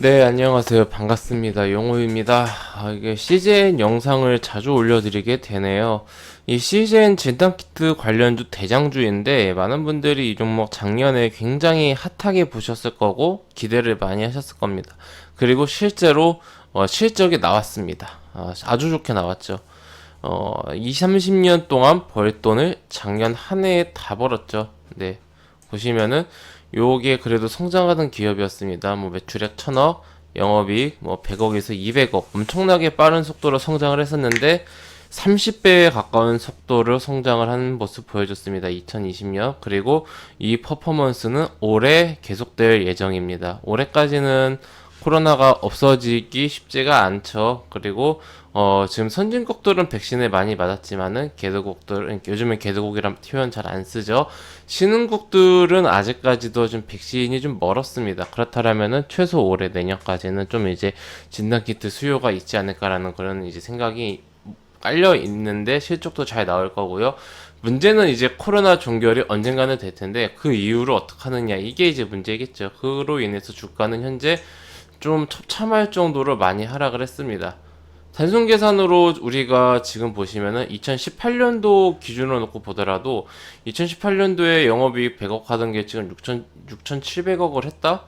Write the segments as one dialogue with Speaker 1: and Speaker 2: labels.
Speaker 1: 네, 안녕하세요. 반갑습니다. 용호입니다. 이게 CGN 영상을 자주 올려드리게 되네요. 이 CGN 진단키트 관련주 대장주인데, 많은 분들이 이 종목 작년에 굉장히 핫하게 보셨을 거고, 기대를 많이 하셨을 겁니다. 그리고 실제로, 실적이 나왔습니다. 아주 좋게 나왔죠. 20, 30년 동안 벌 돈을 작년 한 해에 다 벌었죠. 네. 보시면은, 요게 그래도 성장하던 기업이었습니다. 뭐 매출액 1000억, 영업이익 뭐 100억에서 200억 엄청나게 빠른 속도로 성장을 했었는데 30배에 가까운 속도로 성장을 하는 모습 보여줬습니다. 2020년. 그리고 이 퍼포먼스는 올해 계속될 예정입니다. 올해까지는 코로나가 없어지기 쉽지가 않죠. 그리고 지금 선진국들은 백신을 많이 맞았지만은 개도국들 요즘엔 개도국이란 표현 잘 안 쓰죠. 신흥국들은 아직까지도 좀 백신이 좀 멀었습니다. 그렇다면은 최소 올해 내년까지는 좀 이제 진단키트 수요가 있지 않을까라는 그런 이제 생각이 깔려 있는데 실적도 잘 나올 거고요. 문제는 이제 코로나 종결이 언젠가는 될 텐데 그 이후로 어떻게 하느냐 이게 이제 문제겠죠. 그로 인해서 주가는 현재 좀 처참할 정도로 많이 하락을 했습니다. 단순 계산으로 우리가 지금 보시면은 2018년도 기준으로 놓고 보더라도 2018년도에 영업이익 100억 하던 게 지금 6,700억을 했다?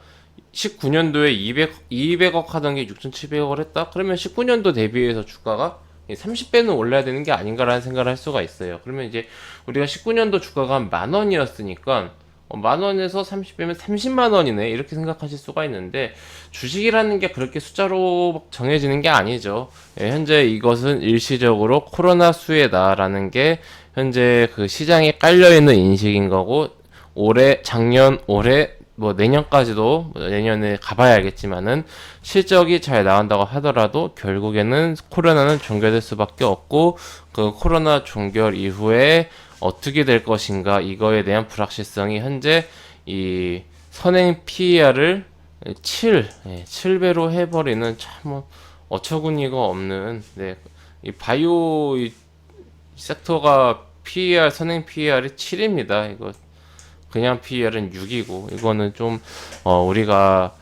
Speaker 1: 19년도에 200억 하던 게 6,700억을 했다? 그러면 19년도 대비해서 주가가 30배는 올라야 되는 게 아닌가라는 생각을 할 수가 있어요. 그러면 이제 우리가 19년도 주가가 한 10,000원이었으니까 만 원에서 30배면 30만 원이네 이렇게 생각하실 수가 있는데 주식이라는 게 그렇게 숫자로 정해지는 게 아니죠. 현재 이것은 일시적으로 코로나 수혜다라는 게 현재 그 시장에 깔려 있는 인식인 거고 작년 올해 뭐 내년까지도 내년에 가봐야 알겠지만은 실적이 잘 나온다고 하더라도 결국에는 코로나는 종결될 수밖에 없고 그 코로나 종결 이후에 어떻게 될 것인가 이거에 대한 불확실성이 현재 이 선행 PER을 7배로 해버리는 참 어처구니가 없는 이 바이오 이 섹터가 선행 PER이 7입니다. 이거 그냥 PER은 6이고 이거는 좀 우리가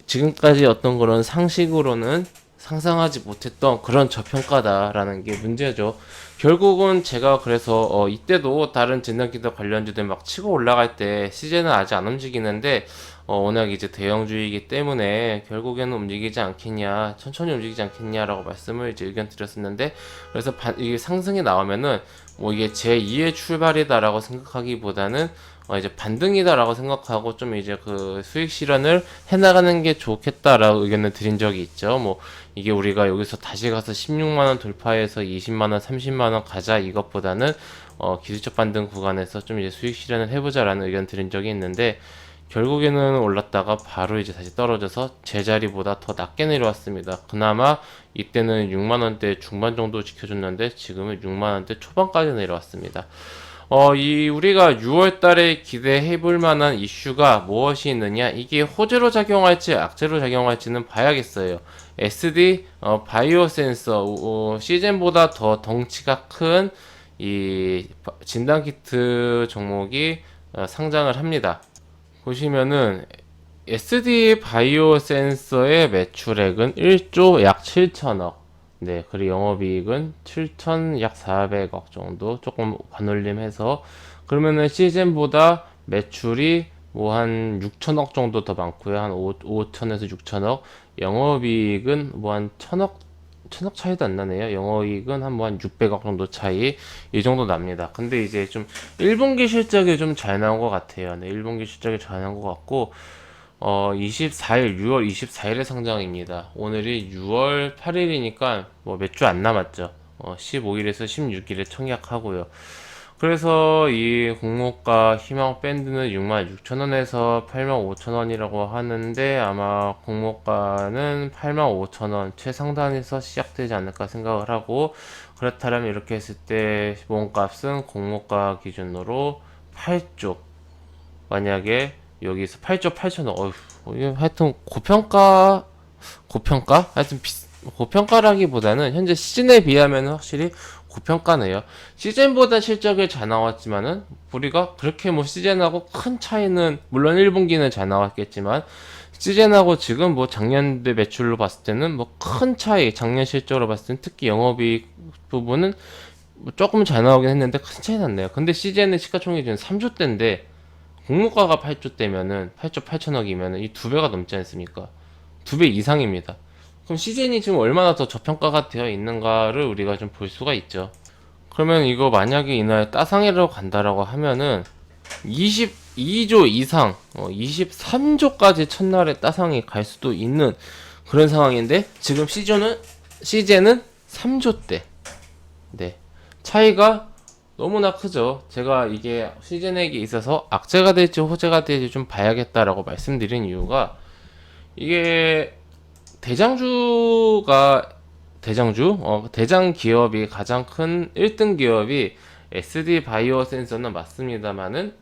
Speaker 1: 지금까지 어떤 그런 상식으로는 상상하지 못했던 그런 저평가다라는 게 문제죠. 결국은 제가 그래서 이때도 다른 진단키트 관련주들 막 치고 올라갈 때 시제는 아직 안 움직이는데 워낙 이제 대형주이기 때문에 결국에는 움직이지 않겠냐, 천천히 움직이지 않겠냐라고 말씀을 이제 의견 드렸었는데 그래서 이게 상승이 나오면은 뭐 이게 제 2의 출발이다라고 생각하기보다는 이제 반등이다라고 생각하고 좀 이제 그 수익 실현을 해나가는 게 좋겠다라고 의견을 드린 적이 있죠. 뭐 이게 우리가 여기서 다시 가서 16만원 돌파해서 20만원, 30만원 가자 이것보다는 기술적 반등 구간에서 좀 이제 수익 실현을 해보자라는 의견 드린 적이 있는데 결국에는 올랐다가 바로 이제 다시 떨어져서 제자리보다 더 낮게 내려왔습니다. 그나마 이때는 6만원대 중반 정도 지켜줬는데 지금은 6만원대 초반까지 내려왔습니다. 우리가 6월 달에 기대해 볼 만한 이슈가 무엇이 있느냐? 이게 호재로 작용할지 악재로 작용할지는 봐야겠어요. SD, 바이오 센서, 시즌보다 더 덩치가 큰 이 진단키트 종목이 상장을 합니다. 보시면은 SD 바이오 센서의 매출액은 1조 약 7천억. 네, 그리고 영업이익은 7천 약 400억 정도 조금 반올림해서 그러면은 시즌보다 매출이 뭐 한 6천억 정도 더 많고요. 한 5천에서 6천억. 영업이익은 뭐 한 천억 차이도 안 나네요. 영업이익은 한 뭐 한 600억 정도 차이 이 정도 납니다. 근데 이제 좀 1분기 실적이 좀 잘 나온 것 같아요. 네, 1분기 실적이 잘 나온 것 같고 24일, 6월 24일에 상장입니다. 오늘이 6월 8일이니까 뭐 몇 주 안 남았죠. 15일에서 16일에 청약하고요. 그래서 이 공모가 희망 밴드는 66,000원에서 85,000원이라고 하는데 아마 공모가는 85,000원 최상단에서 시작되지 않을까 생각을 하고 그렇다면 이렇게 했을 때 몸값은 공모가 기준으로 8조 만약에 여기서 8조 8천원 하여튼 고평가? 하여튼 고평가라기보다는 현재 시즌에 비하면 확실히 고평가네요. 시즌보다 실적이 잘 나왔지만은 우리가 그렇게 뭐 시즌하고 큰 차이는 물론 1분기는 잘 나왔겠지만 시젠하고 지금 뭐 작년대 매출로 봤을 때는 뭐 큰 차이, 작년 실적으로 봤을 때는 특히 영업이익 부분은 뭐 조금 잘 나오긴 했는데 큰 차이 났네요. 근데 시젠은 시가총액 지금 3조대인데 공모가가 8조대면은 8조 8천억이면은 이 두 배가 넘지 않습니까? 두 배 이상입니다. 그럼 시젠이 지금 얼마나 더 저평가가 되어 있는가를 우리가 좀 볼 수가 있죠. 그러면 이거 만약에 이날 따상이라고 간다라고 하면은 22조 이상, 23조까지 첫날에 따상이 갈 수도 있는 그런 상황인데 지금 시즌은 3조대. 네. 차이가 너무나 크죠. 제가 이게 시즌액에 있어서 악재가 될지 호재가 될지 좀 봐야겠다라고 말씀드린 이유가 이게 대장주가 대장 기업이 가장 큰 1등 기업이 SD 바이오 센서는 맞습니다만은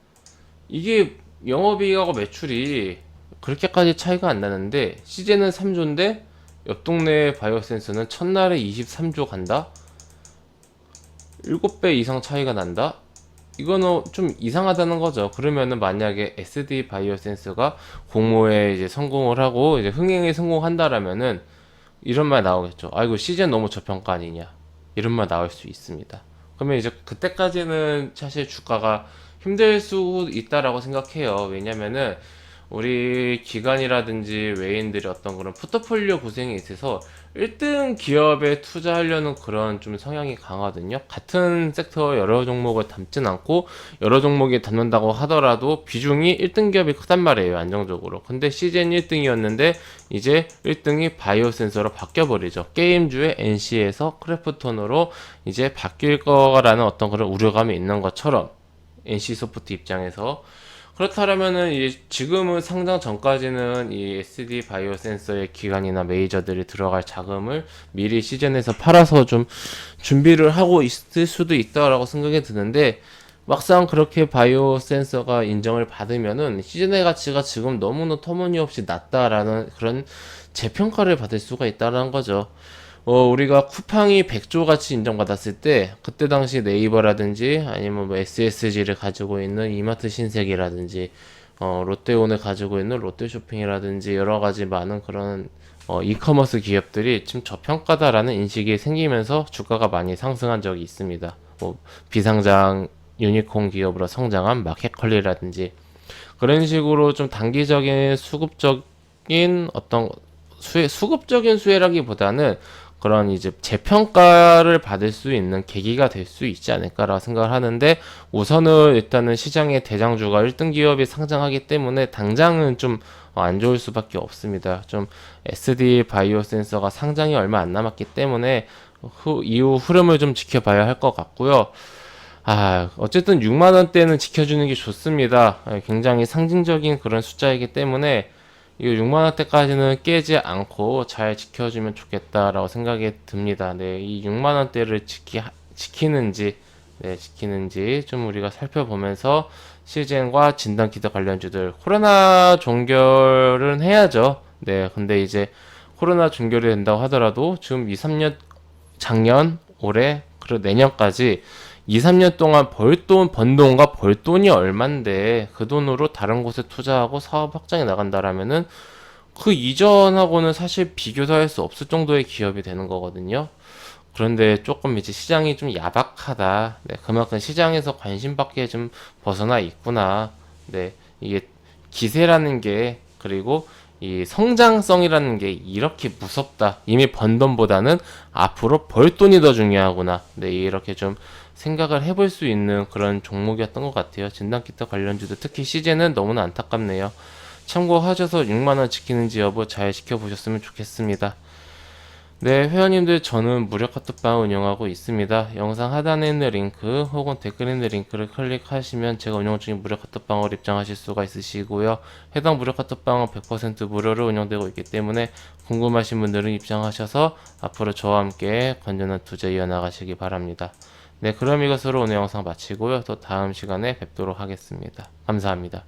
Speaker 1: 이게 영업이익하고 매출이 그렇게까지 차이가 안 나는데 시제는 3조인데 옆 동네 바이오 센서는 첫날에 23조 간다? 7배 이상 차이가 난다? 이거는 좀 이상하다는 거죠. 그러면은 만약에 SD 바이오 센서가 공모에 이제 성공을 하고 이제 흥행에 성공한다라면은 이런 말 나오겠죠. 아이고 시즌 너무 저평가 아니냐 이런 말 나올 수 있습니다. 그러면 이제 그때까지는 사실 주가가 힘들 수 있다라고 생각해요. 왜냐면은 우리 기관이라든지 외인들이 어떤 그런 포트폴리오 구성에 있어서 1등 기업에 투자하려는 그런 좀 성향이 강하거든요. 같은 섹터 여러 종목을 담진 않고 여러 종목에 담는다고 하더라도 비중이 1등 기업이 크단 말이에요. 안정적으로. 근데 시즌 1등이었는데 이제 1등이 바이오 센서로 바뀌어버리죠. 게임주의 NC에서 크래프톤으로 이제 바뀔 거라는 어떤 그런 우려감이 있는 것처럼 NC소프트 입장에서 그렇다면은 지금은 상장 전까지는 이 SD 바이오 센서의 기관이나 메이저들이 들어갈 자금을 미리 시즌에서 팔아서 좀 준비를 하고 있을 수도 있다라고 생각이 드는데 막상 그렇게 바이오 센서가 인정을 받으면은 시즌의 가치가 지금 너무나 터무니없이 낮다라는 그런 재평가를 받을 수가 있다는 거죠. 우리가 쿠팡이 100조 가치 인정받았을 때, 그때 당시 네이버라든지, 아니면 뭐 SSG를 가지고 있는 이마트 신세계라든지, 롯데온을 가지고 있는 롯데쇼핑이라든지, 여러 가지 많은 그런, 이커머스 기업들이 지금 저평가다라는 인식이 생기면서 주가가 많이 상승한 적이 있습니다. 뭐, 비상장 유니콘 기업으로 성장한 마켓컬리라든지, 그런 식으로 좀 단기적인 수급적인 어떤 수급적인 수혜라기보다는 그런 이제 재평가를 받을 수 있는 계기가 될 수 있지 않을까라고 생각을 하는데 우선은 일단은 시장의 대장주가 1등 기업이 상장하기 때문에 당장은 좀 안 좋을 수밖에 없습니다. 좀 SD 바이오 센서가 상장이 얼마 안 남았기 때문에 이후 흐름을 좀 지켜봐야 할 것 같고요. 어쨌든 6만 원대는 지켜주는 게 좋습니다. 굉장히 상징적인 그런 숫자이기 때문에 이거 6만 원대까지는 깨지 않고 잘 지켜주면 좋겠다라고 생각이 듭니다. 네, 이 6만 원대를 지키는지 좀 우리가 살펴보면서 시젠과 진단키트 관련주들 코로나 종결은 해야죠. 네, 근데 이제 코로나 종결이 된다고 하더라도 지금 2, 3년 작년, 올해, 그리고 내년까지 2, 3년 동안 번 돈과 벌 돈이 얼만데 그 돈으로 다른 곳에 투자하고 사업 확장해 나간다라면은 그 이전하고는 사실 비교도 할 수 없을 정도의 기업이 되는 거거든요. 그런데 조금 이제 시장이 좀 야박하다. 네, 그만큼 시장에서 관심 밖에 좀 벗어나 있구나. 네, 이게 기세라는 게 그리고 이 성장성이라는 게 이렇게 무섭다. 이미 번 돈보다는 앞으로 벌 돈이 더 중요하구나. 네, 이렇게 좀 생각을 해볼 수 있는 그런 종목이었던 것 같아요. 진단키트 관련주도 특히 시제는 너무나 안타깝네요. 참고하셔서 6만원 지키는지 여부 잘 지켜보셨으면 좋겠습니다. 네, 회원님들 저는 무료 카톡방 운영하고 있습니다. 영상 하단에 있는 링크 혹은 댓글에 있는 링크를 클릭하시면 제가 운영 중인 무료 카톡방으로 입장하실 수가 있으시고요. 해당 무료 카톡방은 100% 무료로 운영되고 있기 때문에 궁금하신 분들은 입장하셔서 앞으로 저와 함께 건전한 투자 이어나가시기 바랍니다. 네, 그럼 이것으로 오늘 영상 마치고요. 또 다음 시간에 뵙도록 하겠습니다. 감사합니다.